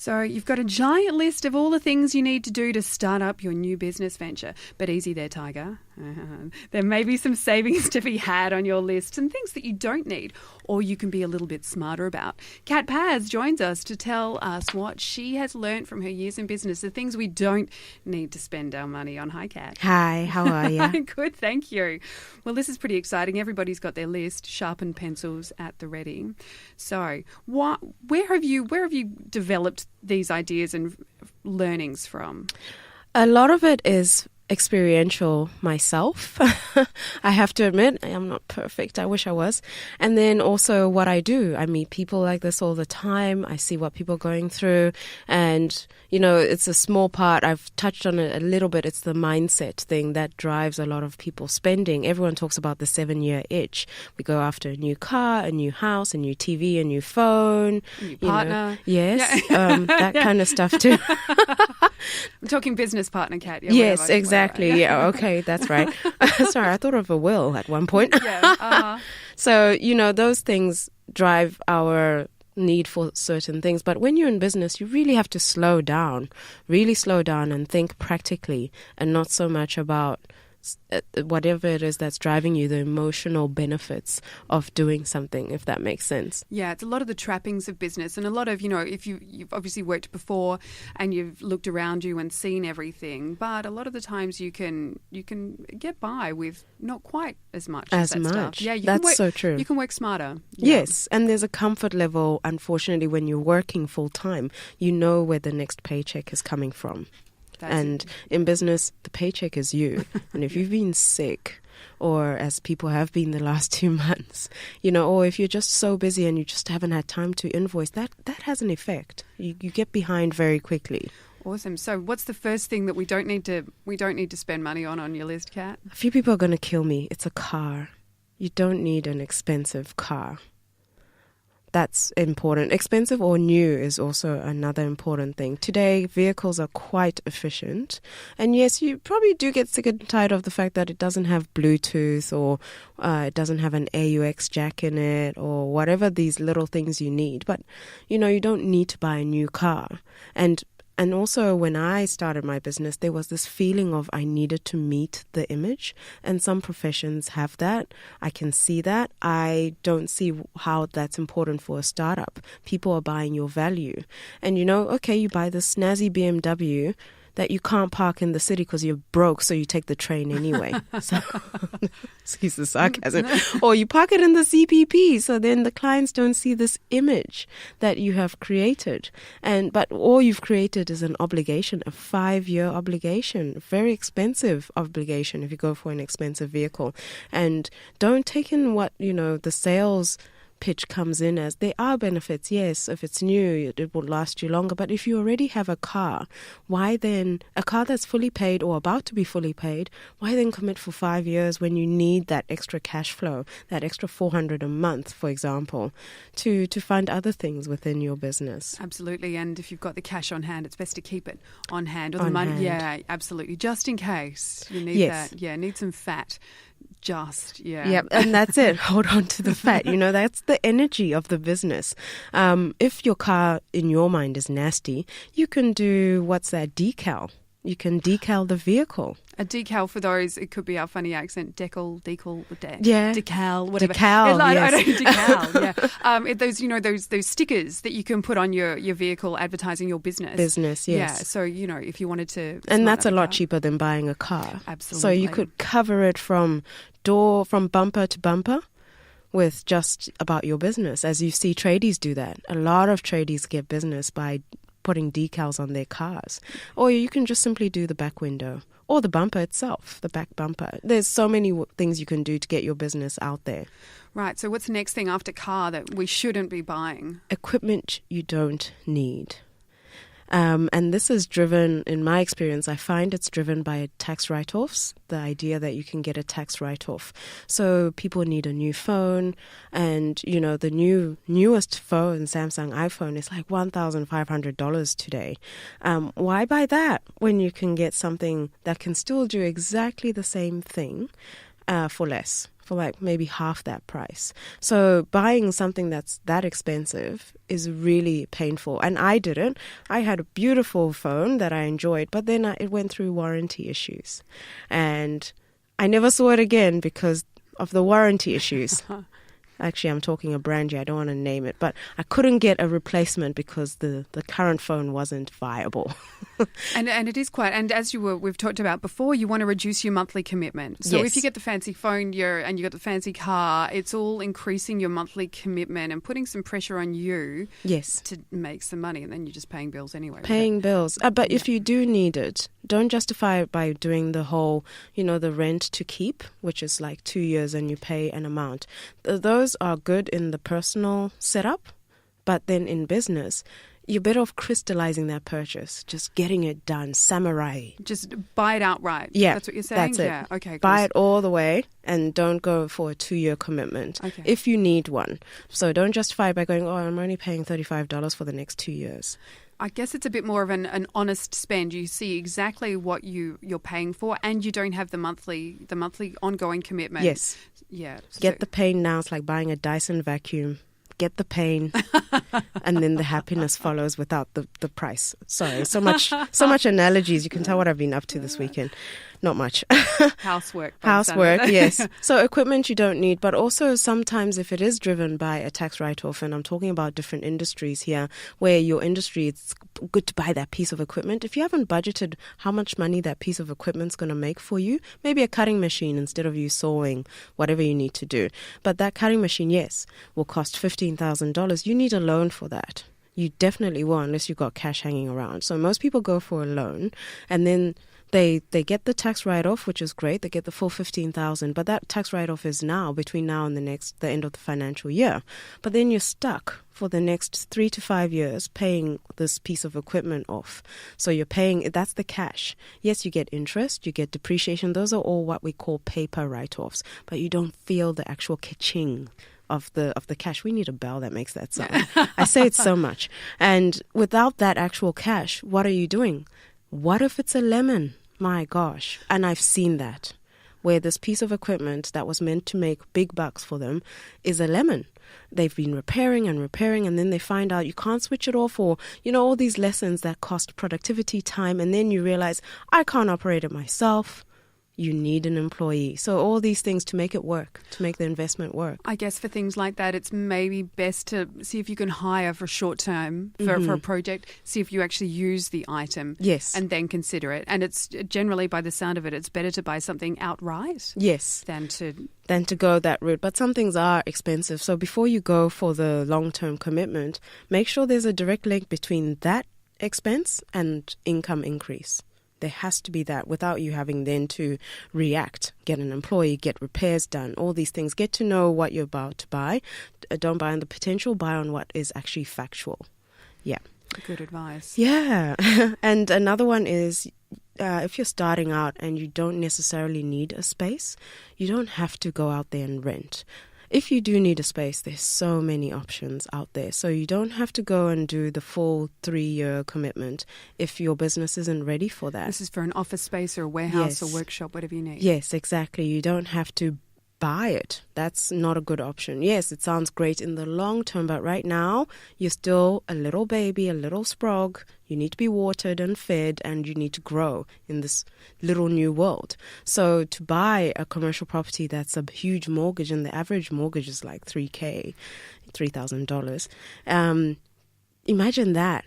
So you've got a giant list of all the things you need to do to start up your new business venture. But easy there, Tiger. There may be some savings to be had on your list, some things that you don't need or you can be a little bit smarter about. Kat Paz joins us to tell us what she has learned from her years in business, the things we don't need to spend our money on. Hi, Kat. Hi, how are you? Good, thank you. Well, this is pretty exciting. Everybody's got their list, sharpened pencils at the ready. So where have you developed these ideas and learnings from? A lot of it is experiential myself. I have to admit, I am not perfect. I wish I was. And then also what I do. I meet people like this all the time. I see what people are going through. And, it's a small part. I've touched on it a little bit. It's the mindset thing that drives a lot of people spending. Everyone talks about the 7-year itch. We go after a new car, a new house, a new TV, a new phone. A new partner. Yes, yeah. That kind of stuff too. I'm talking business partner, Kat. Yeah, yes, exactly. Right. Yeah, okay, that's right. Sorry, I thought of a will at one point. Yeah. So, those things drive our need for certain things. But when you're in business, you really have to slow down and think practically and not so much about whatever it is that's driving you, the emotional benefits of doing something, if that makes sense. Yeah, it's a lot of the trappings of business and a lot of, if you've obviously worked before and you've looked around you and seen everything, but a lot of the times you can get by with not quite as much as that stuff. Yeah, that's so true. You can work smarter. Yeah. Yes, and there's a comfort level, unfortunately, when you're working full time, you know where the next paycheck is coming from. And in business, the paycheck is you. And if you've been sick, or as people have been the last 2 months, or if you're just so busy and you just haven't had time to invoice, that has an effect. You get behind very quickly. Awesome. So what's the first thing that we don't need to spend money on your list, Kat? A few people are going to kill me. It's a car. You don't need an expensive car. That's important. Expensive or new is also another important thing. Today, vehicles are quite efficient. And yes, you probably do get sick and tired of the fact that it doesn't have Bluetooth or it doesn't have an AUX jack in it or whatever these little things you need. But, you don't need to buy a new car. And also when I started my business, there was this feeling of I needed to meet the image. And some professions have that. I can see that. I don't see how that's important for a startup. People are buying your value. And okay, you buy this snazzy BMW that you can't park in the city because you're broke, so you take the train anyway. So, excuse the sarcasm. Or you park it in the CPP, so then the clients don't see this image that you have created. But all you've created is an obligation, a 5-year obligation, a very expensive obligation if you go for an expensive vehicle. And don't take in what, the sales pitch comes in as. There are benefits, yes. If it's new, it will last you longer. But if you already have a car, why then, a car that's fully paid or about to be fully paid, why then commit for 5 years when you need that extra cash flow, that extra $400 a month, for example, to fund other things within your business? Absolutely. And if you've got the cash on hand, it's best to keep it on hand. Or the money. Hand. Yeah, absolutely. Just in case you need that. Yeah, need some fat. Yep, and that's it. Hold on to the fat. That's the energy of the business. If your car, in your mind, is nasty, you can do, decal. You can decal the vehicle. A decal, for those, it could be our funny accent, decal, yeah, decal, whatever. Decal, yes. Decal, yeah. Those stickers that you can put on your vehicle advertising your business. Business, yes. Yeah, so, if you wanted to... And that's a lot cheaper than buying a car. Absolutely. So you could cover it from bumper to bumper with just about your business, as you see tradies do that. A lot of tradies get business by putting decals on their cars. Or you can just simply do the back window or the bumper itself, the back bumper. There's so many things you can do to get your business out there. Right. So what's the next thing after car that we shouldn't be buying? Equipment you don't need. And this is driven, in my experience, I find it's driven by tax write-offs, the idea that you can get a tax write-off. So people need a new phone, and, the newest phone, Samsung iPhone, is like $1,500 today. Why buy that when you can get something that can still do exactly the same thing for less? for like maybe half that price. So buying something that's that expensive is really painful. And I didn't. I had a beautiful phone that I enjoyed, but then it went through warranty issues. And I never saw it again because of the warranty issues. Actually, I'm talking a brand here. I don't want to name it. But I couldn't get a replacement because the current phone wasn't viable. And it is quite, and as we've talked about before, you want to reduce your monthly commitment. So Yes. if you get the fancy phone and you got the fancy car, it's all increasing your monthly commitment and putting some pressure on you Yes. to make some money. And then you're just paying bills anyway. Paying bills. But if you do need it, don't justify it by doing the whole, the rent to keep, which is like 2 years and you pay an amount. Those are good in the personal setup, but then in business, you're better off crystallizing that purchase, just getting it done, samurai. Just buy it outright. Yeah, that's what you're saying. that's it. Yeah, okay. Buy it all the way and don't go for a 2-year commitment if you need one. So don't justify it by going, I'm only paying $35 for the next 2 years. I guess it's a bit more of an honest spend. You see exactly what you're paying for, and you don't have the monthly ongoing commitment. Yes. Yeah. Get the pain now. It's like buying a Dyson vacuum. Get the pain, and then the happiness follows without the price. Sorry, so much analogies. You can tell what I've been up to this weekend. Not much. Housework. Yes. So equipment you don't need, but also sometimes if it is driven by a tax write-off, and I'm talking about different industries here, where your industry, it's good to buy that piece of equipment. If you haven't budgeted how much money that piece of equipment's going to make for you, maybe a cutting machine instead of you sawing, whatever you need to do. But that cutting machine, yes, will cost $15,000. You need a loan for that. You definitely won't unless you've got cash hanging around. So most people go for a loan, and then They get the tax write-off, which is great. They get the full $15,000, but that tax write-off is between now and the end of the financial year. But then you're stuck for the next 3 to 5 years paying this piece of equipment off. So you're paying, that's the cash. Yes, you get interest, you get depreciation. Those are all what we call paper write-offs, but you don't feel the actual ka-ching of the cash. We need a bell that makes that sound. I say it so much. And without that actual cash, what are you doing? What if it's a lemon? My gosh. And I've seen that, where this piece of equipment that was meant to make big bucks for them is a lemon. They've been repairing, and then they find out you can't switch it off, or, all these lessons that cost productivity time. And then you realize, I can't operate it myself. You need an employee. So all these things to make it work, to make the investment work. I guess for things like that, it's maybe best to see if you can hire for short term for a project, see if you actually use the item. Yes. And then consider it. And it's generally, by the sound of it, it's better to buy something outright. Yes. Than to go that route. But some things are expensive. So before you go for the long-term commitment, make sure there's a direct link between that expense and income increase. There has to be that without you having then to react, get an employee, get repairs done, all these things. Get to know what you're about to buy. Don't buy on the potential, buy on what is actually factual. Yeah. Good advice. Yeah. And another one is if you're starting out and you don't necessarily need a space, you don't have to go out there and rent. If you do need a space, there's so many options out there. So you don't have to go and do the full 3-year commitment if your business isn't ready for that. This is for an office space or a warehouse or workshop, whatever you need. Yes, exactly. You don't have to buy it. That's not a good option. Yes, it sounds great in the long term, but right now you're still a little baby, a little sprog. You need to be watered and fed, and you need to grow in this little new world. So to buy a commercial property that's a huge mortgage, and the average mortgage is like $3,000, imagine that.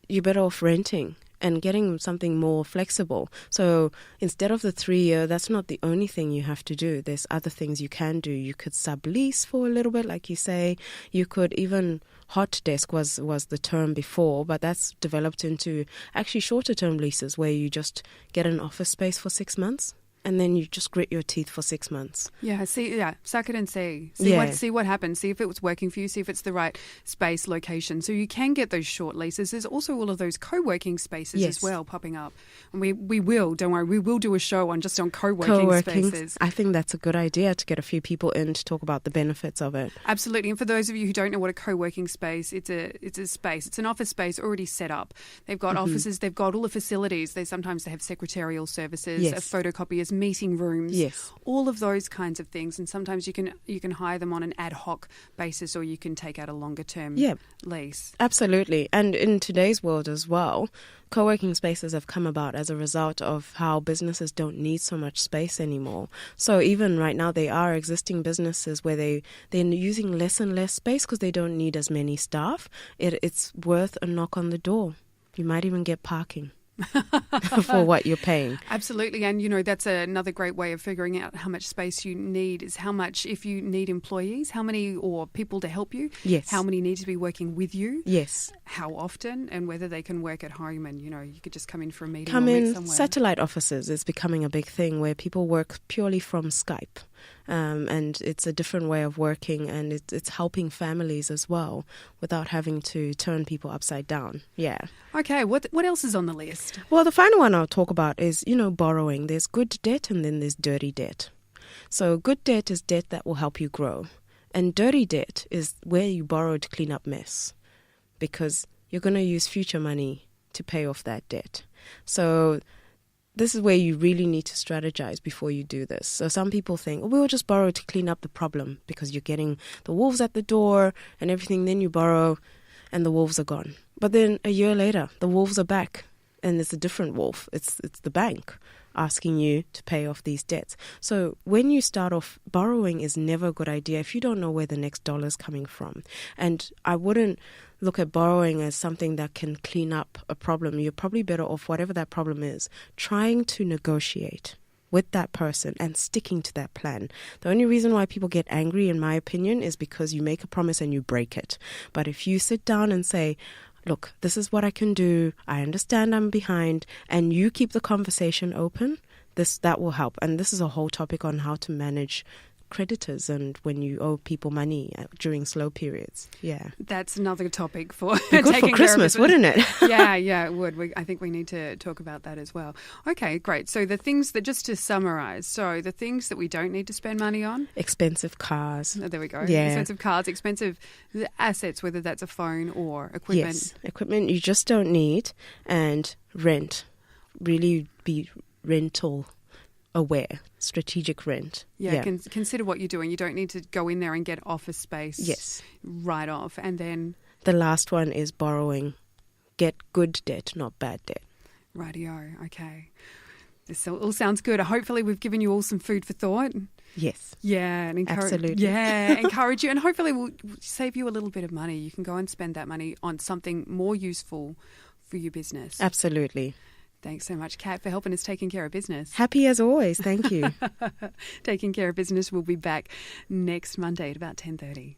You're better off renting and getting something more flexible. So instead of the 3-year, that's not the only thing you have to do. There's other things you can do. You could sublease for a little bit, like you say. You could even, hot desk was the term before, but that's developed into actually shorter term leases where you just get an office space for 6 months. And then you just grit your teeth for 6 months. Suck it and see. See what happens. See if it was working for you. See if it's the right space, location. So you can get those short leases. There's also all of those co-working spaces as well popping up. And we will, don't worry, we will do a show on co-working spaces. I think that's a good idea to get a few people in to talk about the benefits of it. Absolutely. And for those of you who don't know what a co-working space, it's a space. It's an office space already set up. They've got offices. They've got all the facilities. They have secretarial services, a photocopier's offices, meeting rooms, Yes. all of those kinds of things. And sometimes you can hire them on an ad hoc basis, or you can take out a longer term lease. Absolutely. And in today's world as well, co-working spaces have come about as a result of how businesses don't need so much space anymore. So even right now, there are existing businesses where they're using less and less space because they don't need as many staff. It's worth a knock on the door. You might even get parking for what you're paying. Absolutely. And, that's another great way of figuring out how much space you need is how much, if you need employees, how many, or people to help you, Yes. how many need to be working with you, Yes. how often, and whether they can work at home. And, you could just come in for a meeting Come or meet in. somewhere. Satellite offices is becoming a big thing where people work purely from Skype. And it's a different way of working, and it's helping families as well without having to turn people upside down. Yeah. Okay, what else is on the list? Well, the final one I'll talk about is, borrowing. There's good debt and then there's dirty debt. So good debt is debt that will help you grow. And dirty debt is where you borrow to clean up mess, because you're going to use future money to pay off that debt. So this is where you really need to strategize before you do this. So some people think, we'll just borrow to clean up the problem because you're getting the wolves at the door and everything. Then you borrow and the wolves are gone. But then a year later, the wolves are back and it's a different wolf. It's the bank asking you to pay off these debts. So when you start off, borrowing is never a good idea if you don't know where the next dollar is coming from. And I wouldn't look at borrowing as something that can clean up a problem. You're probably better off, whatever that problem is, trying to negotiate with that person and sticking to that plan. The only reason why people get angry, in my opinion, is because you make a promise and you break it. But if you sit down and say, look, this is what I can do, I understand I'm behind, and you keep the conversation open, that will help. And this is a whole topic on how to manage creditors and when you owe people money during slow periods. Yeah. That's another topic for good taking for Christmas, care of wouldn't it? Yeah, it would. I think we need to talk about that as well. Okay, great. So the things that, just to summarize, so the things that we don't need to spend money on. Expensive cars. Oh, there we go. Yeah. Expensive cars, expensive assets, whether that's a phone or equipment. Yes, equipment you just don't need, and rent. Really be rental aware, strategic rent. Yeah. Consider what you're doing. You don't need to go in there and get office space Yes. right off. And then the last one is borrowing. Get good debt, not bad debt. Radio. Okay. This all sounds good. Hopefully we've given you all some food for thought. Yes. Yeah, and absolutely. Yeah, encourage you, and hopefully we'll save you a little bit of money. You can go and spend that money on something more useful for your business. Absolutely. Thanks so much, Kat, for helping us taking care of business. Happy as always. Thank you. Taking Care of Business will be back next Monday at about 10:30.